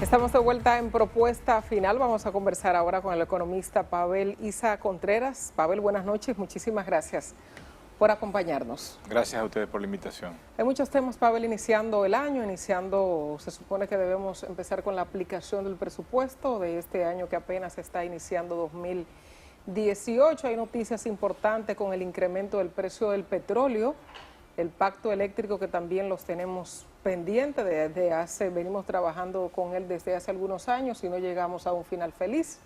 Estamos de vuelta en Propuesta Final. Vamos a conversar ahora con el economista Pavel Isa Contreras. Pavel, buenas noches. Muchísimas gracias por acompañarnos. Gracias a ustedes por la invitación. Hay muchos temas, Pavel, iniciando el año, se supone que debemos empezar con la aplicación del presupuesto de este año que apenas está iniciando 2018. Hay noticias importantes con el incremento del precio del petróleo, el pacto eléctrico que también los tenemos pendiente venimos trabajando con él desde hace algunos años y no llegamos a un final feliz.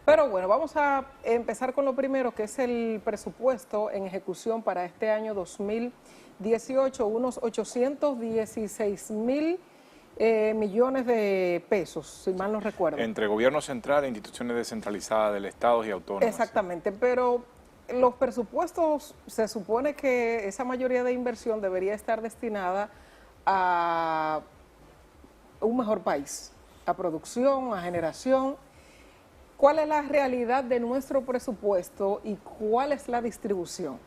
Pero bueno, vamos a empezar con lo primero, que es el presupuesto en ejecución para este año 2018, unos 816.000 millones de pesos, si mal no recuerdo. Entre gobierno central e instituciones descentralizadas del Estado y autónomas. Exactamente, pero los presupuestos, se supone que esa mayoría de inversión debería estar destinada a un mejor país, a producción, a generación. ¿Cuál es la realidad de nuestro presupuesto y cuál es la distribución?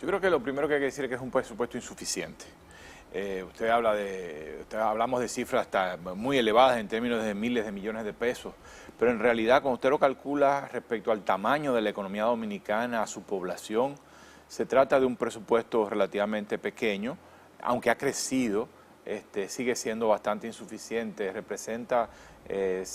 Yo creo que lo primero que hay que decir es que es un presupuesto insuficiente. Hablamos de cifras hasta muy elevadas en términos de miles de millones de pesos, pero en realidad cuando usted lo calcula respecto al tamaño de la economía dominicana, a su población, se trata de un presupuesto relativamente pequeño, aunque ha crecido. Sigue siendo bastante insuficiente, representa el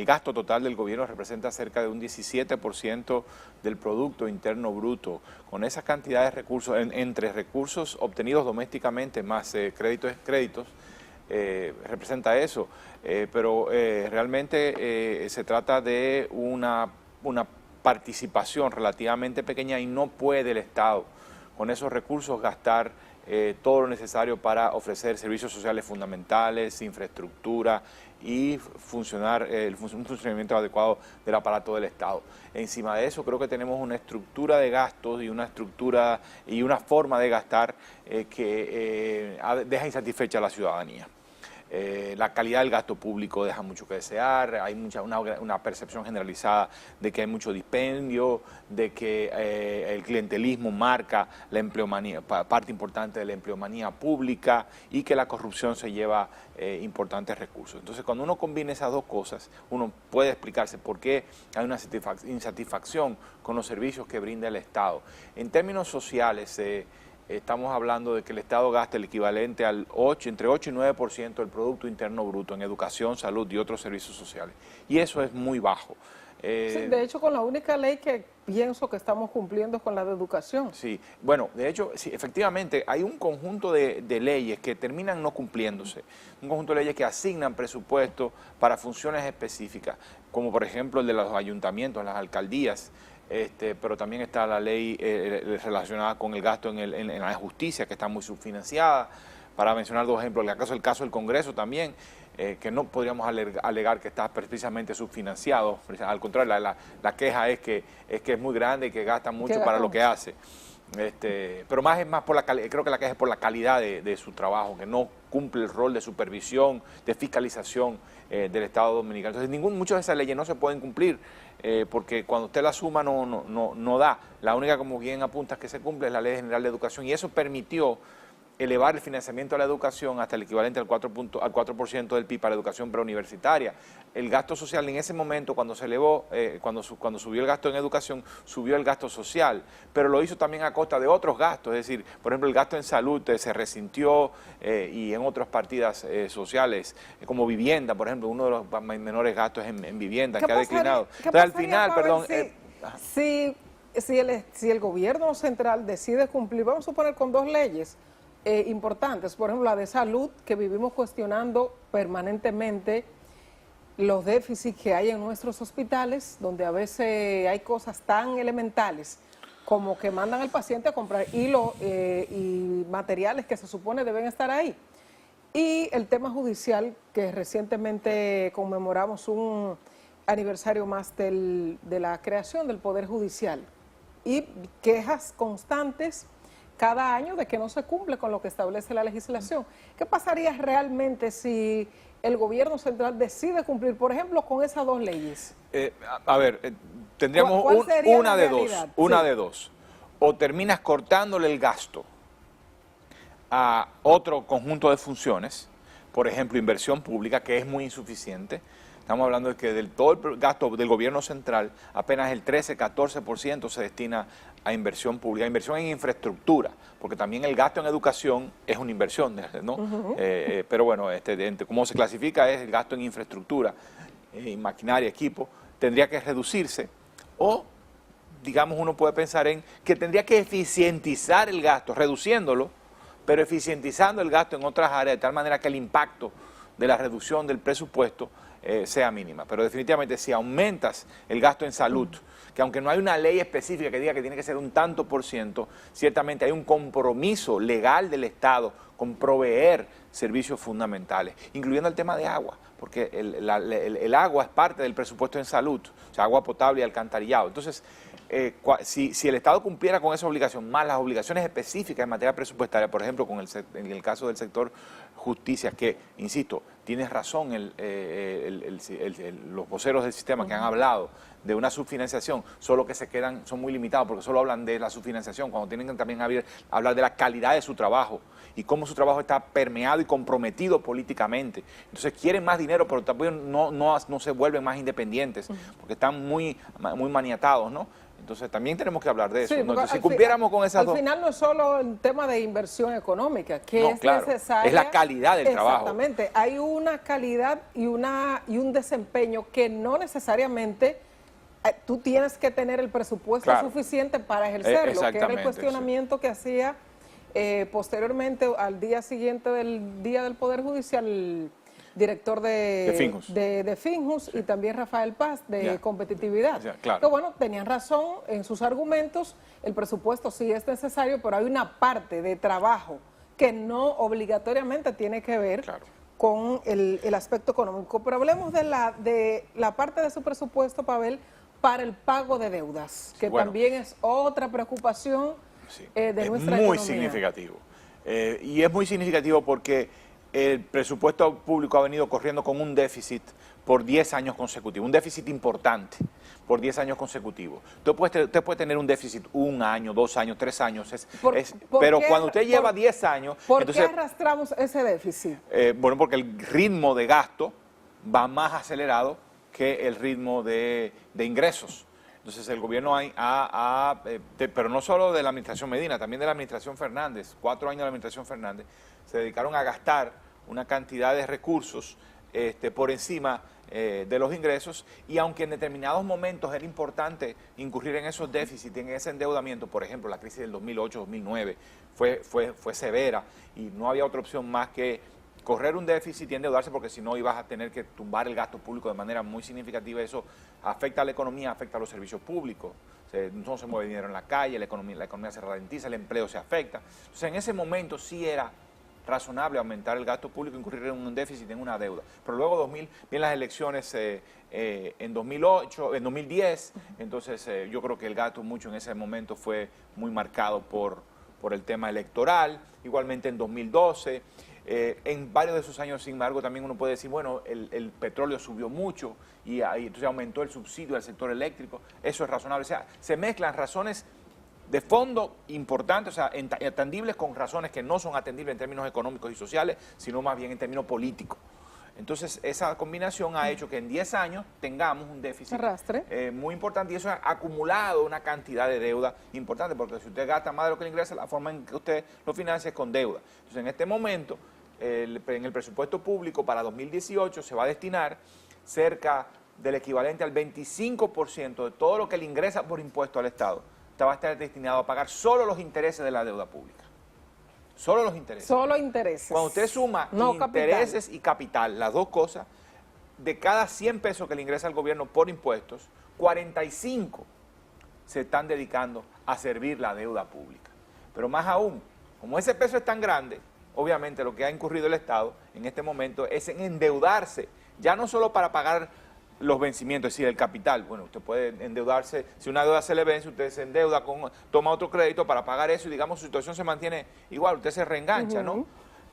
gasto total del gobierno representa cerca de un 17% del Producto Interno Bruto. Con esa cantidad de recursos, entre recursos obtenidos domésticamente más créditos, representa eso, pero realmente se trata de una participación relativamente pequeña y no puede el Estado con esos recursos gastar todo lo necesario para ofrecer servicios sociales fundamentales, infraestructura y un funcionamiento adecuado del aparato del Estado. Encima de eso, creo que tenemos una estructura de gastos y una forma de gastar que deja insatisfecha a la ciudadanía. La calidad del gasto público deja mucho que desear, hay una percepción generalizada de que hay mucho dispendio, de que el clientelismo marca la empleomanía, parte importante de la empleomanía pública y que la corrupción se lleva importantes recursos. Entonces, cuando uno combina esas dos cosas, uno puede explicarse por qué hay una insatisfacción con los servicios que brinda el Estado. En términos sociales, estamos hablando de que el Estado gasta el equivalente entre 8 y 9% del Producto Interno Bruto en educación, salud y otros servicios sociales. Y eso es muy bajo. Sí, de hecho, con la única ley que pienso que estamos cumpliendo es con la de educación. Sí, bueno, de hecho, sí, efectivamente, hay un conjunto de leyes que terminan no cumpliéndose. Un conjunto de leyes que asignan presupuestos para funciones específicas, como por ejemplo el de los ayuntamientos, las alcaldías. Pero también está la ley relacionada con el gasto en la justicia, que está muy subfinanciada. Para mencionar dos ejemplos, el caso del Congreso también, que no podríamos alegar que está precisamente subfinanciado. Al contrario, la queja es que es muy grande y que gasta mucho para lo que hace. Pero es más por creo que la queja es por la calidad de su trabajo, que no cumple el rol de supervisión, de fiscalización del Estado Dominicano. Entonces, muchas de esas leyes no se pueden cumplir porque cuando usted la suma no da. La única, como bien apunta, que se cumple es la Ley General de Educación, y eso permitió elevar el financiamiento a la educación hasta el equivalente al 4% del PIB para la educación preuniversitaria. El gasto social en ese momento, cuando se elevó, cuando subió el gasto en educación, subió el gasto social, pero lo hizo también a costa de otros gastos. Es decir, por ejemplo, el gasto en salud se resintió y en otras partidas sociales, como vivienda, por ejemplo, uno de los menores gastos es en vivienda, que ha declinado. Entonces, al final, perdón... Si el gobierno central decide cumplir, vamos a suponer con dos leyes importantes, por ejemplo la de salud, que vivimos cuestionando permanentemente los déficits que hay en nuestros hospitales, donde a veces hay cosas tan elementales como que mandan al paciente a comprar hilo y materiales que se supone deben estar ahí. Y el tema judicial, que recientemente conmemoramos un aniversario más de la creación del Poder Judicial, y quejas constantes cada año de que no se cumple con lo que establece la legislación. ¿Qué pasaría realmente si el gobierno central decide cumplir, por ejemplo, con esas dos leyes? Tendríamos una de dos. O terminas cortándole el gasto a otro conjunto de funciones, por ejemplo, inversión pública, que es muy insuficiente. Estamos hablando de que del todo el gasto del gobierno central, apenas el 13-14% se destina a inversión pública, inversión en infraestructura, porque también el gasto en educación es una inversión, ¿no? Pero bueno, cómo se clasifica es el gasto en infraestructura, en maquinaria, equipo, tendría que reducirse, o digamos uno puede pensar en que tendría que eficientizar el gasto, reduciéndolo, pero eficientizando el gasto en otras áreas, de tal manera que el impacto de la reducción del presupuesto sea mínima. Pero definitivamente si aumentas el gasto en salud, que aunque no hay una ley específica que diga que tiene que ser un tanto por ciento, ciertamente hay un compromiso legal del Estado con proveer servicios fundamentales, incluyendo el tema de agua, porque el agua es parte del presupuesto en salud, o sea, agua potable y alcantarillado. Entonces, si el Estado cumpliera con esa obligación, más las obligaciones específicas en materia presupuestaria, por ejemplo, en el caso del sector justicia, que, insisto, tienes razón los voceros del sistema que han hablado de una subfinanciación, solo que son muy limitados porque solo hablan de la subfinanciación, cuando tienen que también hablar de la calidad de su trabajo y cómo su trabajo está permeado y comprometido políticamente. Entonces quieren más dinero, pero también no se vuelven más independientes, porque están muy maniatados, ¿no? Entonces también tenemos que hablar de eso. Sí, ¿no? Entonces, si cumpliéramos con esas dos... Al final no es solo el tema de inversión económica, que No, es claro, necesaria. es la calidad del trabajo. Exactamente. Hay una calidad y un desempeño que no necesariamente tú tienes que tener el presupuesto suficiente para ejercerlo, que era el cuestionamiento que hacía posteriormente al día siguiente del Día del Poder Judicial el director de Finjus y también Rafael Paz de competitividad. Claro. Que bueno, tenían razón en sus argumentos, el presupuesto sí es necesario, pero hay una parte de trabajo que no obligatoriamente tiene que ver con el aspecto económico. Pero hablemos de la parte de su presupuesto, Pavel, para el pago de deudas, que también es otra preocupación de nuestra economía. Es muy significativo. Y es muy significativo porque el presupuesto público ha venido corriendo con un déficit por 10 años consecutivos, un déficit importante por 10 años consecutivos. Usted puede tener un déficit 1 año, 2 años, 3 años, pero cuando usted lleva 10 años... ¿Por qué arrastramos ese déficit? Bueno, porque el ritmo de gasto va más acelerado que el ritmo de ingresos. Entonces el gobierno pero no solo de la administración Medina, también de la administración Fernández, 4 años de la administración Fernández, se dedicaron a gastar una cantidad de recursos por encima de los ingresos, y aunque en determinados momentos era importante incurrir en esos déficits, en ese endeudamiento, por ejemplo, la crisis del 2008-2009 fue severa y no había otra opción más que correr un déficit y endeudarse, porque si no ibas a tener que tumbar el gasto público de manera muy significativa. Eso afecta a la economía, afecta a los servicios públicos, no se mueve dinero en la calle, la economía se ralentiza, el empleo se afecta. Entonces en ese momento sí era razonable aumentar el gasto público, incurrir en un déficit, en una deuda. Pero luego vienen las elecciones en 2010, entonces yo creo que el gasto mucho en ese momento fue muy marcado por el tema electoral, igualmente en 2012. En varios de esos años, sin embargo, también uno puede decir, bueno, el petróleo subió mucho y entonces aumentó el subsidio al sector eléctrico. Eso es razonable. O sea, se mezclan razones de fondo importantes, o sea, atendibles, con razones que no son atendibles en términos económicos y sociales, sino más bien en términos políticos. Entonces, esa combinación ha hecho que en 10 años tengamos un déficit muy importante, y eso ha acumulado una cantidad de deuda importante, porque si usted gasta más de lo que le ingresa, la forma en que usted lo financia es con deuda. Entonces, en este momento, en el presupuesto público para 2018 se va a destinar cerca del equivalente al 25% de todo lo que le ingresa por impuesto al Estado. Va a estar destinado a pagar solo los intereses de la deuda pública. Solo los intereses. Solo intereses. Cuando usted suma intereses y capital, las dos cosas, de cada 100 pesos que le ingresa al gobierno por impuestos, 45 se están dedicando a servir la deuda pública. Pero más aún, como ese peso es tan grande, obviamente lo que ha incurrido el Estado en este momento es en endeudarse, ya no solo para pagar los vencimientos, es decir, el capital. Bueno, usted puede endeudarse, si una deuda se le vence, usted se endeuda, toma otro crédito para pagar eso y digamos su situación se mantiene igual, usted se reengancha, ¿no?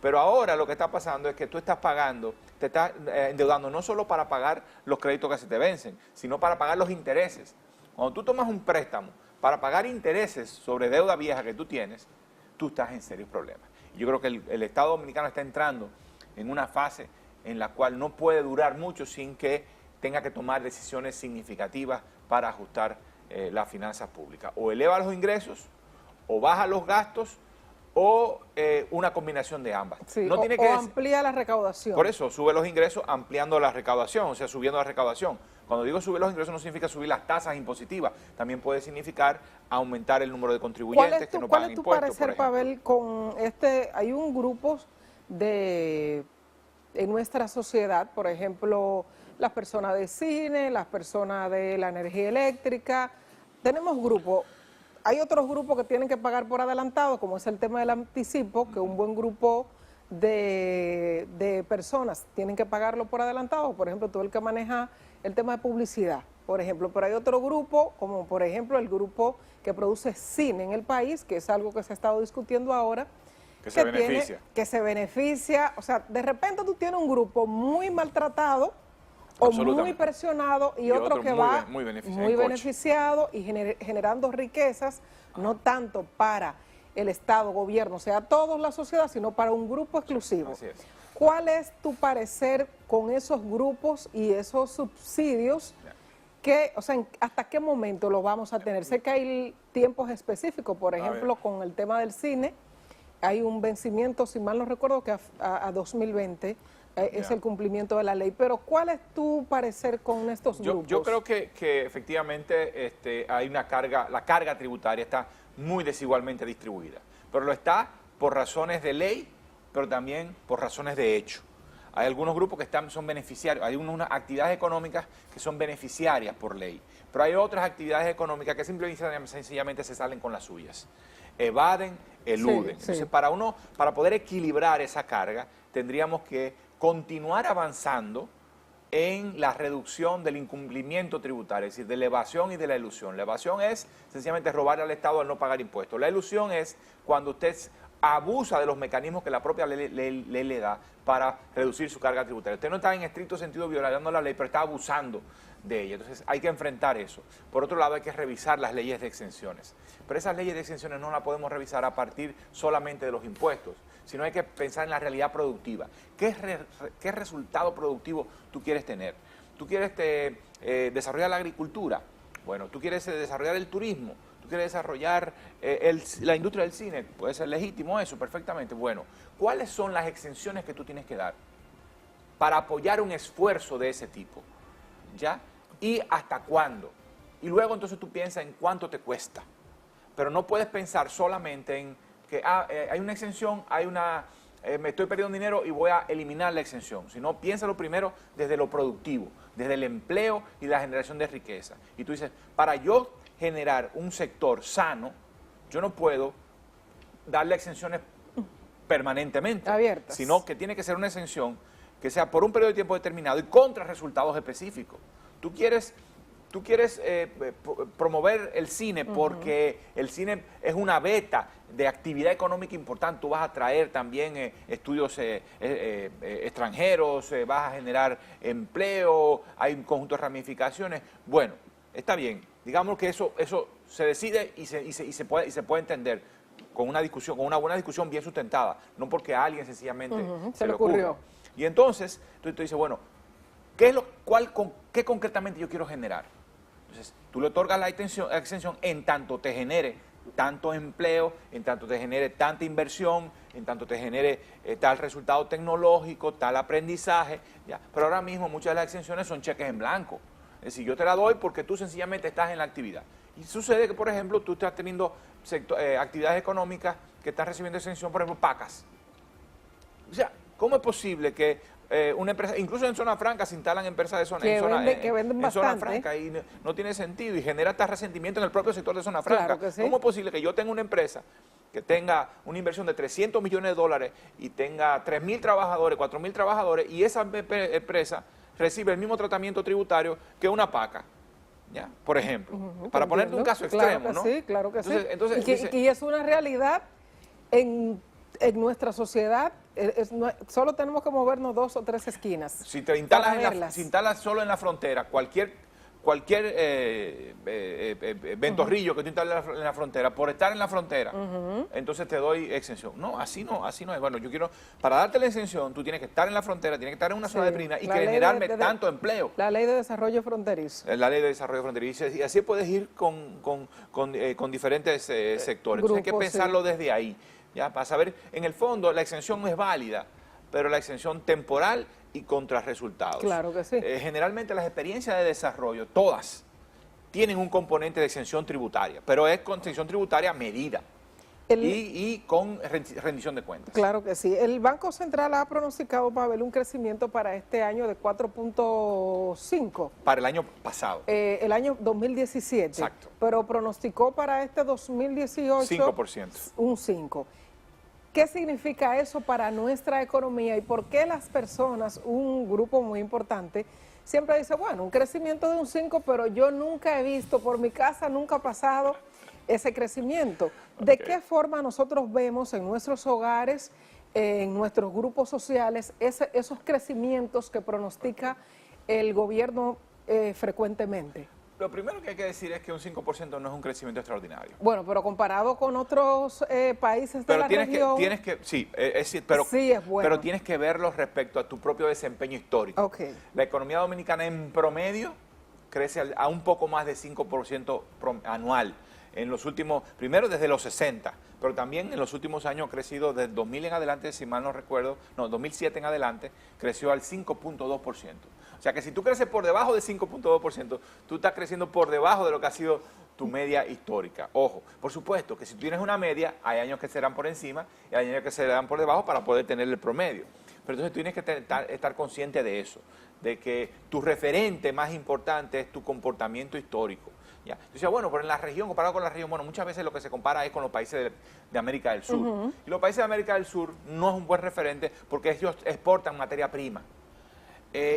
Pero ahora lo que está pasando es que tú estás pagando, te estás endeudando no solo para pagar los créditos que se te vencen, sino para pagar los intereses. Cuando tú tomas un préstamo para pagar intereses sobre deuda vieja que tú tienes, tú estás en serios problemas. Yo creo que el Estado Dominicano está entrando en una fase en la cual no puede durar mucho sin que tenga que tomar decisiones significativas para ajustar las finanzas públicas. O eleva los ingresos, o baja los gastos, o una combinación de ambas. Sí, no tiene que o amplía la recaudación. Por eso, sube los ingresos ampliando la recaudación, o sea, subiendo la recaudación. Cuando digo subir los ingresos no significa subir las tasas impositivas, también puede significar aumentar el número de contribuyentes que no pagan impuestos. ¿Cuál es tu parecer, Pavel, con hay un grupo en nuestra sociedad, por ejemplo, las personas de cine, las personas de la energía eléctrica, tenemos grupos. Hay otros grupos que tienen que pagar por adelantado, como es el tema del anticipo, que un buen grupo de personas tienen que pagarlo por adelantado. Por ejemplo, tú el que maneja el tema de publicidad, por ejemplo. Pero hay otro grupo, como por ejemplo el grupo que produce cine en el país, que es algo que se ha estado discutiendo ahora. Que se beneficia. Que se beneficia. O sea, de repente tú tienes un grupo muy maltratado o muy presionado y otro que va muy beneficiado y generando riquezas, no tanto para el Estado, gobierno, o sea, toda la sociedad, sino para un grupo exclusivo. Así es. ¿Cuál es tu parecer con esos grupos y esos subsidios? O sea, ¿hasta qué momento lo vamos a tener? Sé que hay tiempos específicos, por ejemplo, con el tema del cine, hay un vencimiento, si mal no recuerdo, que a 2020 es el cumplimiento de la ley. Pero ¿cuál es tu parecer con estos grupos? Yo creo que efectivamente hay una carga, la carga tributaria está muy desigualmente distribuida, pero lo está por razones de ley, pero también por razones de hecho. Hay algunos grupos que son beneficiarios, hay unas actividades económicas que son beneficiarias por ley, pero hay otras actividades económicas que sencillamente se salen con las suyas, evaden, eluden. Sí. Entonces, para poder equilibrar esa carga, tendríamos que continuar avanzando en la reducción del incumplimiento tributario, es decir, de la evasión y de la elusión. La evasión es sencillamente robar al Estado al no pagar impuestos. La elusión es cuando usted abusa de los mecanismos que la propia ley le da para reducir su carga tributaria. Usted no está en estricto sentido violando la ley, pero está abusando de ella. Entonces hay que enfrentar eso. Por otro lado, hay que revisar las leyes de exenciones. Pero esas leyes de exenciones no las podemos revisar a partir solamente de los impuestos, sino hay que pensar en la realidad productiva. ¿Qué resultado productivo tú quieres tener? ¿Tú quieres desarrollar la agricultura? Bueno, ¿tú quieres desarrollar el turismo? ¿Tú quieres desarrollar la industria del cine? Puede ser legítimo eso, perfectamente. Bueno, ¿cuáles son las exenciones que tú tienes que dar para apoyar un esfuerzo de ese tipo? ¿Ya? ¿Y hasta cuándo? Y luego entonces tú piensas en cuánto te cuesta. Pero no puedes pensar solamente en que hay una exención, me estoy perdiendo dinero y voy a eliminar la exención. Sino piénsalo primero desde lo productivo, desde el empleo y la generación de riqueza. Y tú dices, para yo generar un sector sano, yo no puedo darle exenciones permanentemente, abiertas, sino que tiene que ser una exención que sea por un periodo de tiempo determinado y contra resultados específicos. Tú quieres promover el cine porque el cine es una beta de actividad económica importante. Tú vas a traer también estudios extranjeros, vas a generar empleo, hay un conjunto de ramificaciones. Bueno, está bien. Digamos que eso se decide y se puede entender con una buena discusión bien sustentada, no porque a alguien sencillamente se le ocurrió. Y entonces tú dices, bueno, ¿qué concretamente yo quiero generar? Entonces, tú le otorgas la exención en tanto te genere tanto empleo, en tanto te genere tanta inversión, en tanto te genere tal resultado tecnológico, tal aprendizaje. ¿Ya? Pero ahora mismo muchas de las exenciones son cheques en blanco. Es decir, yo te la doy porque tú sencillamente estás en la actividad. Y sucede que, por ejemplo, tú estás teniendo actividades económicas que están recibiendo exención, por ejemplo, pacas. O sea, ¿cómo es posible que una empresa, incluso en zona franca se instalan empresas de zona, que venden en zona franca y no tiene sentido y genera hasta resentimiento en el propio sector de zona franca? Claro que sí. ¿Cómo es posible que yo tenga una empresa que tenga una inversión de 300 millones de dólares y tenga 3.000 trabajadores, 4.000 trabajadores y esa empresa recibe el mismo tratamiento tributario que una paca? ¿Ya? Por ejemplo, para ponerte un caso extremo, ¿no? Sí, claro que sí. Entonces, y es una realidad en nuestra sociedad. Solo tenemos que movernos 2 o 3 esquinas. Si te instalas, si instalas solo en la frontera, cualquier cualquier ventorrillo que tú instales en la frontera, por estar en la frontera, entonces te doy exención. No, así no es. Bueno, yo quiero, para darte la exención, tú tienes que estar en la frontera, tienes que estar en una zona de prima y generarme tanto empleo. La ley de desarrollo fronterizo. La ley de desarrollo fronterizo. Y así puedes ir con diferentes sectores. Entonces hay que pensarlo desde ahí, ya, para saber, en el fondo, la exención es válida, pero la exención temporal y contra resultados. Claro que sí. Generalmente las experiencias de desarrollo, todas, tienen un componente de exención tributaria, pero es con exención tributaria medida y con rendición de cuentas. Claro que sí. El Banco Central ha pronosticado, Pavel, un crecimiento para este año de 4.5. Para el año pasado. El año 2017. Exacto. Pero pronosticó para este 2018 5%. Un 5%. ¿Qué significa eso para nuestra economía y por qué las personas, un grupo muy importante, siempre dice, bueno, un crecimiento de un 5%, pero yo nunca he visto, por mi casa nunca ha pasado ese crecimiento? ¿De qué forma nosotros vemos en nuestros hogares, en nuestros grupos sociales, esos crecimientos que pronostica el gobierno frecuentemente? Lo primero que hay que decir es que un 5% no es un crecimiento extraordinario. Bueno, pero comparado con otros países de la región... Sí, sí es bueno. Pero tienes que verlo respecto a tu propio desempeño histórico. Okay. La economía dominicana en promedio crece a un poco más de 5% anual. En los últimos, primero desde los 60, pero también en los últimos años ha crecido desde 2000 en adelante, si mal no recuerdo, 2007 en adelante, creció al 5.2%. O sea que si tú creces por debajo del 5.2%, tú estás creciendo por debajo de lo que ha sido tu media histórica. Ojo, por supuesto que si tú tienes una media, hay años que serán por encima y hay años que serán por debajo para poder tener el promedio. Pero entonces tú tienes que estar consciente de eso, de que tu referente más importante es tu comportamiento histórico. Ya. Yo decía, bueno, pero en la región, comparado con la región, bueno, muchas veces lo que se compara es con los países de América del Sur. Y los países de América del Sur no es un buen referente porque ellos exportan materia prima. La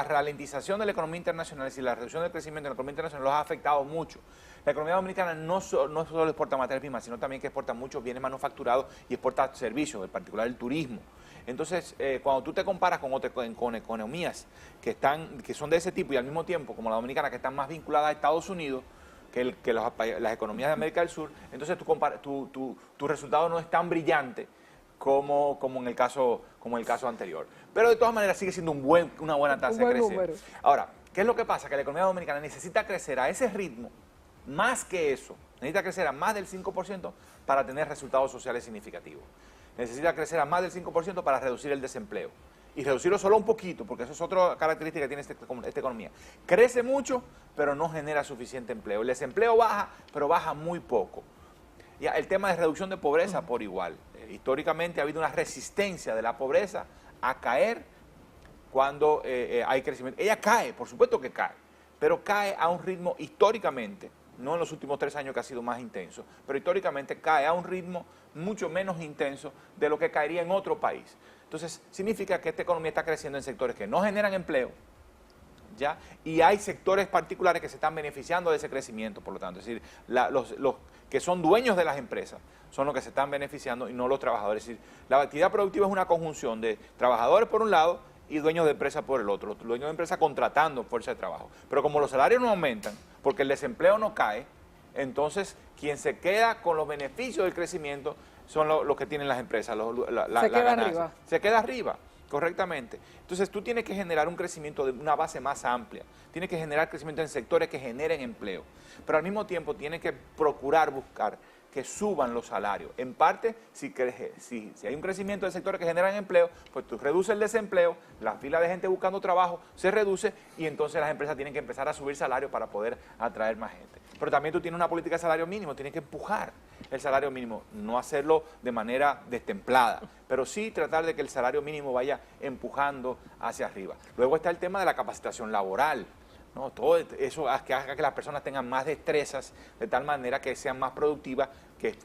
ralentización de la economía internacional y la reducción del crecimiento de la economía internacional los ha afectado mucho. La economía dominicana no solo exporta materia prima, sino también que exporta muchos bienes manufacturados y exporta servicios, en particular el turismo. Entonces, cuando tú te comparas con economías que son de ese tipo y al mismo tiempo, como la dominicana, que están más vinculadas a Estados Unidos que las economías de América del Sur, entonces tu resultado no es tan brillante como en el caso anterior. Pero de todas maneras sigue siendo una buena tasa de crecimiento. Ahora, ¿qué es lo que pasa? Que la economía dominicana necesita crecer a ese ritmo, más que eso, necesita crecer a más del 5% para tener resultados sociales significativos. Necesita crecer a más del 5% para reducir el desempleo. Y reducirlo solo un poquito, porque eso es otra característica que tiene esta economía. Crece mucho, pero no genera suficiente empleo. El desempleo baja, pero baja muy poco. Ya, el tema de reducción de pobreza por igual. Históricamente ha habido una resistencia de la pobreza a caer cuando hay crecimiento. Ella cae, por supuesto que cae, pero cae a un ritmo históricamente, no en los últimos 3 años que ha sido más intenso, pero históricamente cae a un ritmo mucho menos intenso de lo que caería en otro país. Entonces, significa que esta economía está creciendo en sectores que no generan empleo, ¿ya? Y hay sectores particulares que se están beneficiando de ese crecimiento, por lo tanto. Es decir, los que son dueños de las empresas son los que se están beneficiando y no los trabajadores. Es decir, la actividad productiva es una conjunción de trabajadores por un lado y dueños de empresa por el otro. Los dueños de empresa contratando fuerza de trabajo. Pero como los salarios no aumentan, porque el desempleo no cae, entonces quien se queda con los beneficios del crecimiento son los que tienen las empresas, se queda arriba. Se queda arriba, correctamente. Entonces tú tienes que generar un crecimiento de una base más amplia, tienes que generar crecimiento en sectores que generen empleo, pero al mismo tiempo tienes que procurar buscar que suban los salarios. En parte, si hay un crecimiento de sectores que generan empleo, pues tú reduces el desempleo, la fila de gente buscando trabajo se reduce y entonces las empresas tienen que empezar a subir salarios para poder atraer más gente. Pero también tú tienes una política de salario mínimo, tienes que empujar el salario mínimo, no hacerlo de manera destemplada, pero sí tratar de que el salario mínimo vaya empujando hacia arriba. Luego está el tema de la capacitación laboral. No, todo eso que haga que las personas tengan más destrezas de tal manera que sean más productivas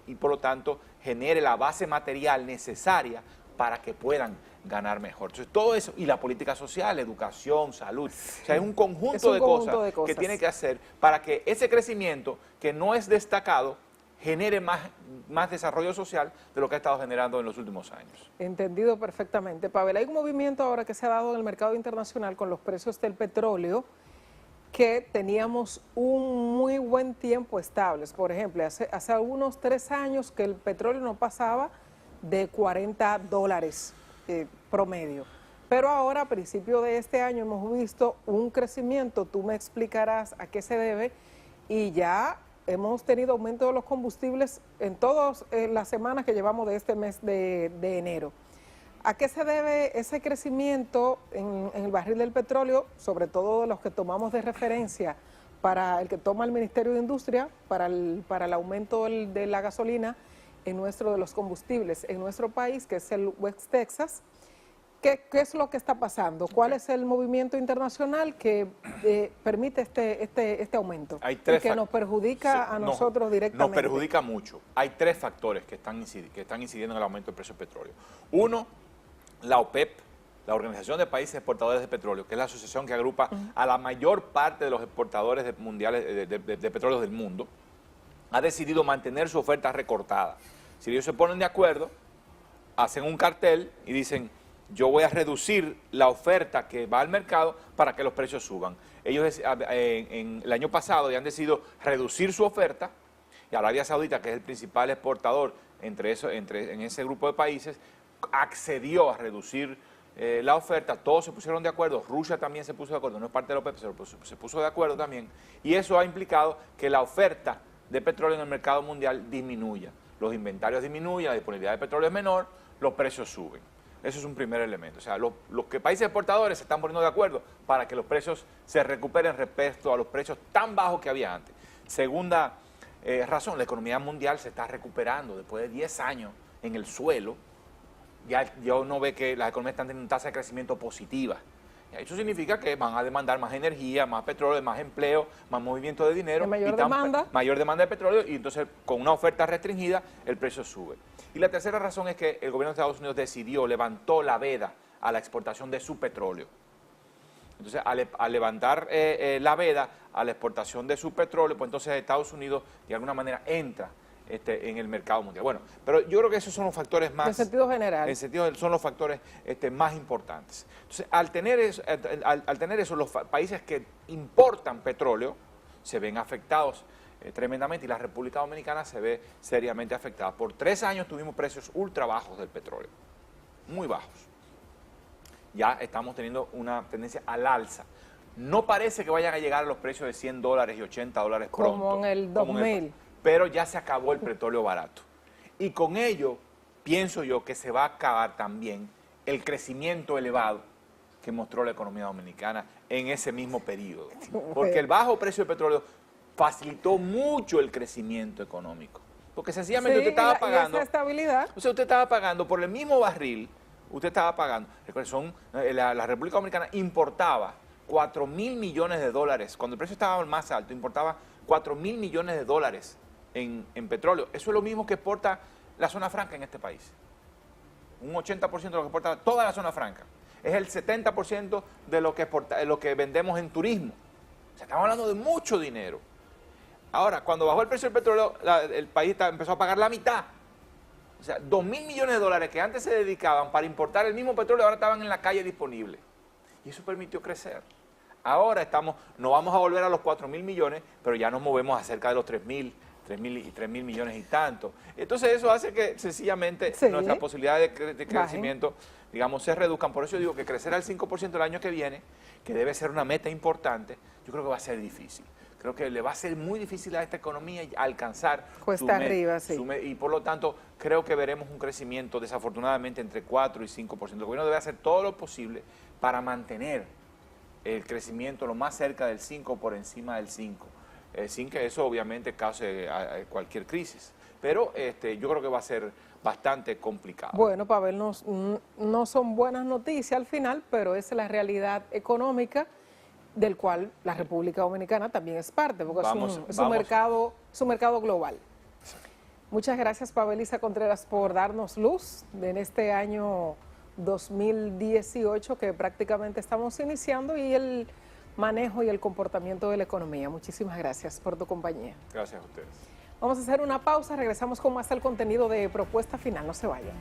y por lo tanto genere la base material necesaria para que puedan ganar mejor. Entonces todo eso, y la política social, educación, salud, o sea, es un conjunto de cosas que tiene que hacer para que ese crecimiento que no es destacado genere más desarrollo social de lo que ha estado generando en los últimos años. Entendido perfectamente. Pavel, hay un movimiento ahora que se ha dado en el mercado internacional con los precios del petróleo que teníamos un muy buen tiempo estables. Por ejemplo, hace unos 3 años que el petróleo no pasaba de $40 promedio. Pero ahora, a principio de este año, hemos visto un crecimiento, tú me explicarás a qué se debe, y ya hemos tenido aumento de los combustibles en todas las semanas que llevamos de este mes de enero. ¿A qué se debe ese crecimiento en el barril del petróleo, sobre todo de los que tomamos de referencia para el que toma el Ministerio de Industria, para el aumento de la gasolina de los combustibles en nuestro país, que es el West Texas? ¿Qué es lo que está pasando? ¿Cuál es el movimiento internacional que permite este aumento? Hay tres que nos perjudica a nosotros directamente. Nos perjudica mucho. Hay 3 factores que están incidiendo en el aumento del precio del petróleo. Uno, la OPEP, la Organización de Países Exportadores de Petróleo, que es la asociación que agrupa a la mayor parte de los exportadores mundiales de petróleo del mundo, ha decidido mantener su oferta recortada. Si ellos se ponen de acuerdo, hacen un cartel y dicen: yo voy a reducir la oferta que va al mercado para que los precios suban. Ellos en el año pasado ya han decidido reducir su oferta, y Arabia Saudita, que es el principal exportador en ese grupo de países, accedió a reducir la oferta. Todos se pusieron de acuerdo. Rusia también se puso de acuerdo, no es parte de la OPEP, pero se puso de acuerdo también, y eso ha implicado que la oferta de petróleo en el mercado mundial disminuya. Los inventarios disminuyen, la disponibilidad de petróleo es menor, los precios suben. Eso es un primer elemento. O sea, los países exportadores se están poniendo de acuerdo para que los precios se recuperen respecto a los precios tan bajos que había antes. Segunda razón, la economía mundial se está recuperando después de 10 años en el suelo. Ya uno ve que las economías están teniendo una tasa de crecimiento positiva. Y eso significa que van a demandar más energía, más petróleo, más empleo, más movimiento de dinero. Mayor demanda. Mayor demanda de petróleo, y entonces con una oferta restringida el precio sube. Y la tercera razón es que el gobierno de Estados Unidos levantó la veda a la exportación de su petróleo. Entonces, al levantar la veda a la exportación de su petróleo, pues entonces Estados Unidos de alguna manera entra en el mercado mundial. Bueno, pero yo creo que esos son los factores más... En sentido general. En sentido, son los factores más importantes. Entonces, al tener eso, los países que importan petróleo se ven afectados tremendamente, y la República Dominicana se ve seriamente afectada. Por 3 años tuvimos precios ultra bajos del petróleo, muy bajos. Ya estamos teniendo una tendencia al alza. No parece que vayan a llegar a los precios de $100 y $80 pronto. Como en el 2000. Pero ya se acabó el petróleo barato. Y con ello, pienso yo que se va a acabar también el crecimiento elevado que mostró la economía dominicana en ese mismo periodo. Porque el bajo precio del petróleo facilitó mucho el crecimiento económico. Porque sencillamente usted estaba pagando... Y esa estabilidad. O sea, usted estaba pagando por el mismo barril, usted estaba pagando... La República Dominicana importaba $4.000 millones. Cuando el precio estaba más alto, importaba $4.000 millones en petróleo. Eso es lo mismo que exporta la zona franca en este país. Un 80% de lo que exporta toda la zona franca. Es el 70% de lo que vendemos en turismo. O sea, estamos hablando de mucho dinero. Ahora, cuando bajó el precio del petróleo, el país empezó a pagar la mitad. O sea, $2.000 millones que antes se dedicaban para importar el mismo petróleo, ahora estaban en la calle disponibles. Y eso permitió crecer. Ahora no vamos a volver a los 4.000 millones, pero ya nos movemos a cerca de los 3.000 millones y tanto. Entonces eso hace que sencillamente nuestras posibilidades de crecimiento, digamos, se reduzcan. Por eso digo que crecer al 5% el año que viene, que debe ser una meta importante, yo creo que va a ser difícil. Creo que le va a ser muy difícil a esta economía alcanzar cuesta arriba, y por lo tanto creo que veremos un crecimiento desafortunadamente entre 4 y 5%. El gobierno debe hacer todo lo posible para mantener el crecimiento lo más cerca del 5, por encima del 5, sin que eso obviamente cause cualquier crisis. Pero yo creo que va a ser bastante complicado. Bueno, Pavel, no son buenas noticias al final, pero es la realidad económica del cual la República Dominicana también es parte, porque es un mercado global. Muchas gracias, Pavelisa Contreras, por darnos luz en este año 2018 que prácticamente estamos iniciando, y el manejo y el comportamiento de la economía. Muchísimas gracias por tu compañía. Gracias a ustedes. Vamos a hacer una pausa, regresamos con más el contenido de Propuesta Final, no se vayan.